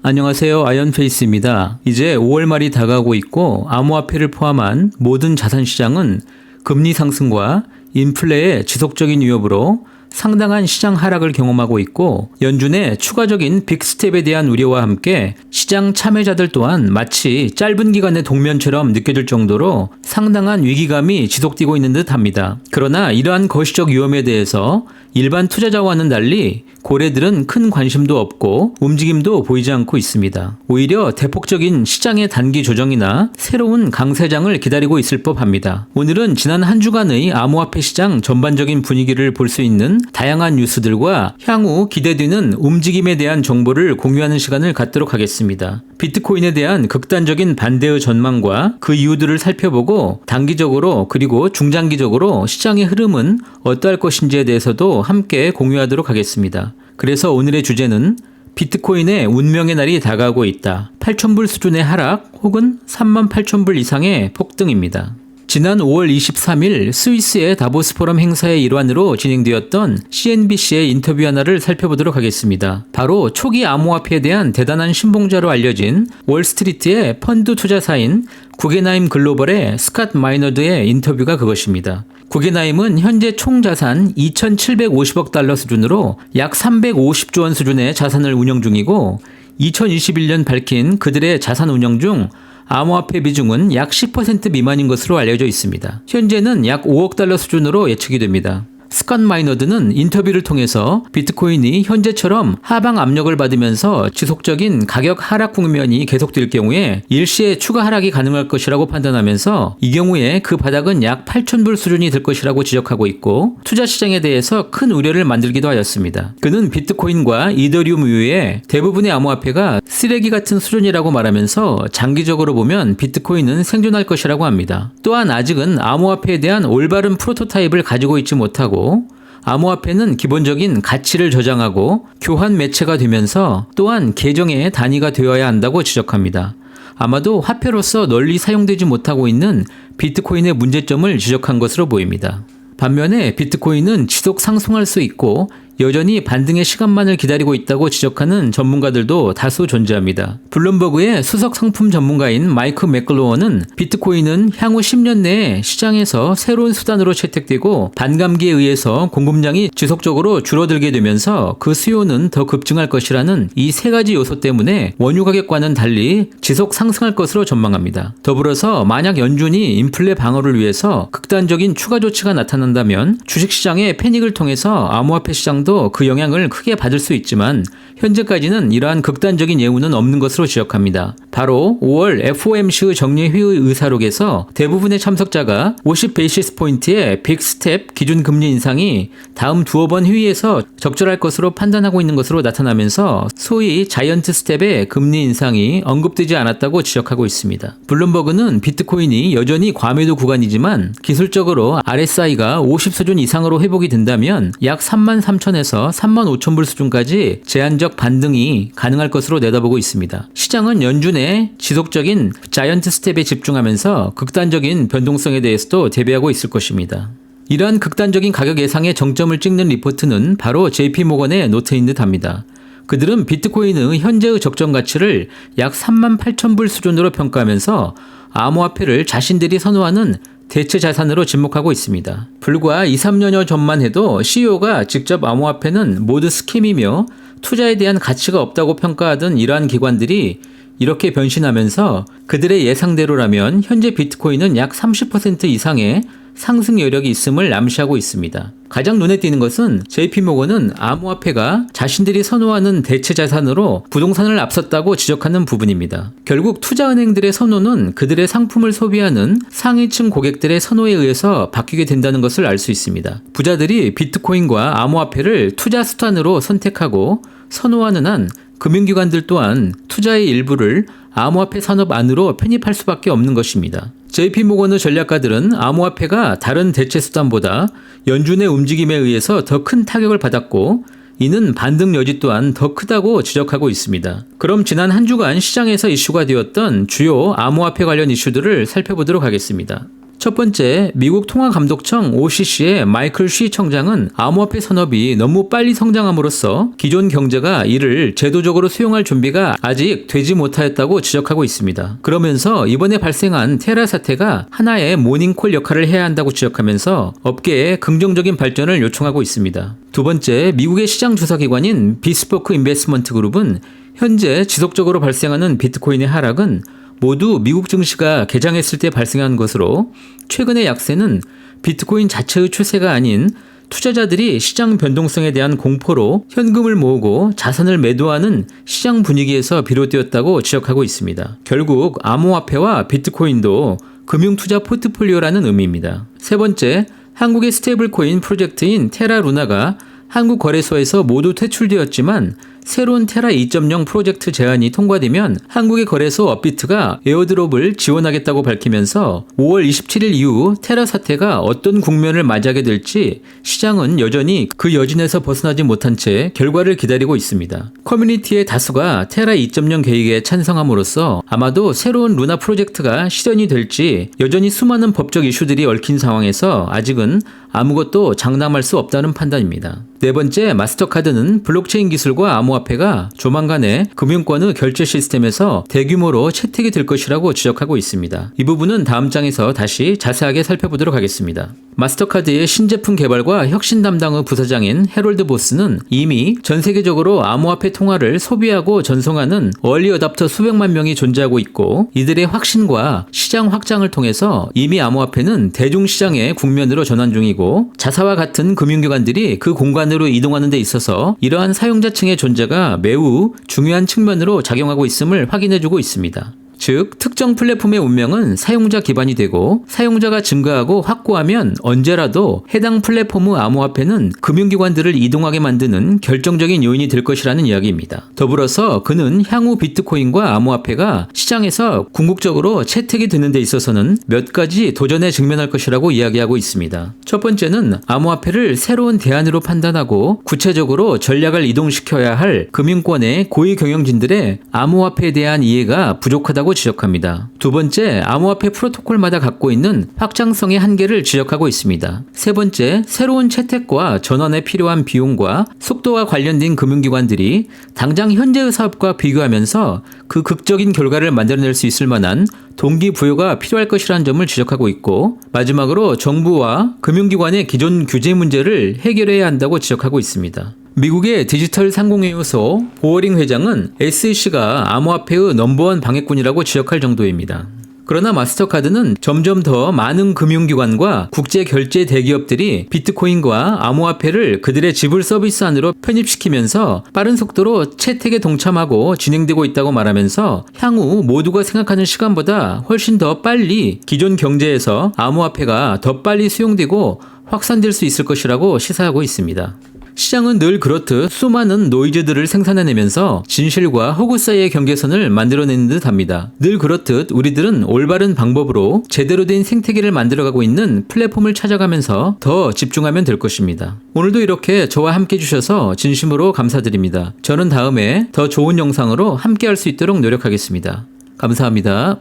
안녕하세요. 아이언페이스입니다. 이제 5월 말이 다가오고 있고 암호화폐를 포함한 모든 자산시장은 금리 상승과 인플레의 지속적인 위협으로 상당한 시장 하락을 경험하고 있고, 연준의 추가적인 빅스텝에 대한 우려와 함께 시장 참여자들 또한 마치 짧은 기간의 동면처럼 느껴질 정도로 상당한 위기감이 지속되고 있는 듯합니다. 그러나 이러한 거시적 위험에 대해서 일반 투자자와는 달리 고래들은 큰 관심도 없고 움직임도 보이지 않고 있습니다. 오히려 대폭적인 시장의 단기 조정이나 새로운 강세장을 기다리고 있을 법합니다. 오늘은 지난 한 주간의 암호화폐 시장 전반적인 분위기를 볼 수 있는 다양한 뉴스들과 향후 기대되는 움직임에 대한 정보를 공유하는 시간을 갖도록 하겠습니다. 비트코인에 대한 극단적인 반대의 전망과 그 이유들을 살펴보고 단기적으로 그리고 중장기적으로 시장의 흐름은 어떠할 것인지에 대해서도 함께 공유하도록 하겠습니다. 그래서 오늘의 주제는 비트코인의 운명의 날이 다가오고 있다. 8,000불 수준의 하락 혹은 38,000불 이상의 폭등입니다. 지난 5월 23일 스위스의 다보스 포럼 행사의 일환으로 진행되었던 CNBC의 인터뷰 하나를 살펴보도록 하겠습니다. 바로 초기 암호화폐에 대한 대단한 신봉자로 알려진 월스트리트의 펀드 투자사인 구겐하임 글로벌의 스캇 마이너드의 인터뷰가 그것입니다. 구겐하임은 현재 총 자산 2,750억 달러 수준으로 약 350조 원 수준의 자산을 운영 중이고, 2021년 밝힌 그들의 자산 운영 중 암호화폐 비중은 약 10% 미만인 것으로 알려져 있습니다. 현재는 약 5억 달러 수준으로 예측이 됩니다. 스캇 마이너드는 인터뷰를 통해서 비트코인이 현재처럼 하방 압력을 받으면서 지속적인 가격 하락 국면이 계속될 경우에 일시에 추가 하락이 가능할 것이라고 판단하면서 이 경우에 그 바닥은 약 8,000불 수준이 될 것이라고 지적하고 있고, 투자 시장에 대해서 큰 우려를 만들기도 하였습니다. 그는 비트코인과 이더리움 이외에 대부분의 암호화폐가 쓰레기 같은 수준이라고 말하면서 장기적으로 보면 비트코인은 생존할 것이라고 합니다. 또한 아직은 암호화폐에 대한 올바른 프로토타입을 가지고 있지 못하고, 암호화폐는 기본적인 가치를 저장하고 교환 매체가 되면서 또한 계정의 단위가 되어야 한다고 지적합니다. 아마도 화폐로서 널리 사용되지 못하고 있는 비트코인의 문제점을 지적한 것으로 보입니다. 반면에 비트코인은 지속 상승할 수 있고 여전히 반등의 시간만을 기다리고 있다고 지적하는 전문가들도 다수 존재합니다. 블룸버그의 수석 상품 전문가인 마이크 맥글로어는 비트코인은 향후 10년 내에 시장에서 새로운 수단으로 채택되고 반감기에 의해서 공급량이 지속적으로 줄어들게 되면서 그 수요는 더 급증할 것이라는 이 세 가지 요소 때문에 원유 가격과는 달리 지속 상승할 것으로 전망합니다. 더불어서 만약 연준이 인플레 방어를 위해서 극단적인 추가 조치가 나타난다면 주식시장의 패닉을 통해서 암호화폐 시장도 그 영향을 크게 받을 수 있지만 현재까지는 이러한 극단적인 예우는 없는 것으로 지적합니다. 바로 5월 FOMC의 정례회의 의사록에서 대부분의 참석자가 50 베이시스 포인트의 빅스텝 기준 금리 인상이 다음 두어 번 회의에서 적절할 것으로 판단하고 있는 것으로 나타나면서 소위 자이언트 스텝의 금리 인상이 언급되지 않았다고 지적하고 있습니다. 블룸버그는 비트코인이 여전히 과매도 구간이지만 기술적으로 RSI가 50 수준 이상으로 회복이 된다면 약 33,000에서 35,000불 수준까지 제한적 반등이 가능할 것으로 내다보고 있습니다. 시장은 연준의 지속적인 자이언트 스텝에 집중하면서 극단적인 변동성에 대해서도 대비하고 있을 것입니다. 이러한 극단적인 가격 예상의 정점을 찍는 리포트는 바로 JP모건의 노트인 듯합니다. 그들은 비트코인의 현재의 적정 가치를 약 38,000불 수준으로 평가하면서 암호화폐를 자신들이 선호하는 대체 자산으로 지목하고 있습니다. 불과 2, 3년여 전만 해도 CEO가 직접 암호화폐는 모두 스캠이며 투자에 대한 가치가 없다고 평가하던 이러한 기관들이 이렇게 변신하면서 그들의 예상대로라면 현재 비트코인은 약 30% 이상의 상승 여력이 있음을 암시하고 있습니다. 가장 눈에 띄는 것은 JP모건은 암호화폐가 자신들이 선호하는 대체 자산으로 부동산을 앞섰다고 지적하는 부분입니다. 결국 투자은행들의 선호는 그들의 상품을 소비하는 상위층 고객들의 선호에 의해서 바뀌게 된다는 것을 알 수 있습니다. 부자들이 비트코인과 암호화폐를 투자 수단으로 선택하고 선호하는 한 금융기관들 또한 투자의 일부를 암호화폐 산업 안으로 편입할 수밖에 없는 것입니다. JP모건의 전략가들은 암호화폐가 다른 대체 수단보다 연준의 움직임에 의해서 더 큰 타격을 받았고, 이는 반등 여지 또한 더 크다고 지적하고 있습니다. 그럼 지난 한 주간 시장에서 이슈가 되었던 주요 암호화폐 관련 이슈들을 살펴보도록 하겠습니다. 첫 번째, 미국 통화감독청 OCC의 마이클 쉬 청장은 암호화폐 산업이 너무 빨리 성장함으로써 기존 경제가 이를 제도적으로 수용할 준비가 아직 되지 못하였다고 지적하고 있습니다. 그러면서 이번에 발생한 테라 사태가 하나의 모닝콜 역할을 해야 한다고 지적하면서 업계의 긍정적인 발전을 요청하고 있습니다. 두 번째, 미국의 시장 조사기관인 비스포크 인베스트먼트 그룹은 현재 지속적으로 발생하는 비트코인의 하락은 모두 미국 증시가 개장했을 때 발생한 것으로 최근의 약세는 비트코인 자체의 추세가 아닌 투자자들이 시장 변동성에 대한 공포로 현금을 모으고 자산을 매도하는 시장 분위기에서 비롯되었다고 지적하고 있습니다. 결국 암호화폐와 비트코인도 금융투자 포트폴리오라는 의미입니다. 세 번째, 한국의 스테이블코인 프로젝트인 테라루나가 한국 거래소에서 모두 퇴출되었지만 새로운 테라 2.0 프로젝트 제안이 통과되면 한국의 거래소 업비트가 에어드롭을 지원하겠다고 밝히면서 5월 27일 이후 테라 사태가 어떤 국면을 맞이하게 될지 시장은 여전히 그 여진에서 벗어나지 못한 채 결과를 기다리고 있습니다. 커뮤니티의 다수가 테라 2.0 계획에 찬성함으로써 아마도 새로운 루나 프로젝트가 실현이 될지 여전히 수많은 법적 이슈들이 얽힌 상황에서 아직은 아무것도 장담할 수 없다는 판단입니다. 네 번째, 마스터카드는 블록체인 기술과 암호화폐가 조만간에 금융권의 결제 시스템에서 대규모로 채택이 될 것이라고 지적하고 있습니다. 이 부분은 다음 장에서 다시 자세하게 살펴보도록 하겠습니다. 마스터카드의 신제품 개발과 혁신 담당의 부사장인 해롤드 보스는 이미 전 세계적으로 암호화폐 통화를 소비하고 전송하는 얼리 어답터 수백만 명이 존재하고 있고 이들의 확신과 시장 확장을 통해서 이미 암호화폐는 대중시장의 국면으로 전환 중이고 자사와 같은 금융기관들이 그 공간으로 이동하는 데 있어서 이러한 사용자층의 존재가 매우 중요한 측면으로 작용하고 있음을 확인해주고 있습니다. 즉, 특정 플랫폼의 운명은 사용자 기반이 되고 사용자가 증가하고 확고하면 언제라도 해당 플랫폼의 암호화폐는 금융기관들을 이동하게 만드는 결정적인 요인이 될 것이라는 이야기입니다. 더불어서 그는 향후 비트코인과 암호화폐가 시장에서 궁극적으로 채택이 되는 데 있어서는 몇 가지 도전에 직면할 것이라고 이야기하고 있습니다. 첫 번째는 암호화폐를 새로운 대안으로 판단하고 구체적으로 전략을 이동시켜야 할 금융권의 고위 경영진들의 암호화폐에 대한 이해가 부족하다고 지적합니다. 두 번째, 암호화폐 프로토콜마다 갖고 있는 확장성의 한계를 지적하고 있습니다. 세 번째, 새로운 채택과 전환에 필요한 비용과 속도와 관련된 금융기관들이 당장 현재의 사업과 비교하면서 그 극적인 결과를 만들어낼 수 있을 만한 동기부여가 필요할 것이라는 점을 지적하고 있고 마지막으로 정부와 금융기관의 기존 규제 문제를 해결해야 한다고 지적하고 있습니다. 미국의 디지털 상공회의소 보어링 회장은 SEC가 암호화폐의 넘버원 방해꾼이라고 지적할 정도입니다. 그러나 마스터카드는 점점 더 많은 금융기관과 국제결제 대기업들이 비트코인과 암호화폐를 그들의 지불 서비스 안으로 편입시키면서 빠른 속도로 채택에 동참하고 진행되고 있다고 말하면서 향후 모두가 생각하는 시간보다 훨씬 더 빨리 기존 경제에서 암호화폐가 더 빨리 수용되고 확산될 수 있을 것이라고 시사하고 있습니다. 시장은 늘 그렇듯 수많은 노이즈들을 생산해내면서 진실과 허구 사이의 경계선을 만들어내는 듯 합니다. 늘 그렇듯 우리들은 올바른 방법으로 제대로 된 생태계를 만들어가고 있는 플랫폼을 찾아가면서 더 집중하면 될 것입니다. 오늘도 이렇게 저와 함께 해주셔서 진심으로 감사드립니다. 저는 다음에 더 좋은 영상으로 함께 할 수 있도록 노력하겠습니다. 감사합니다.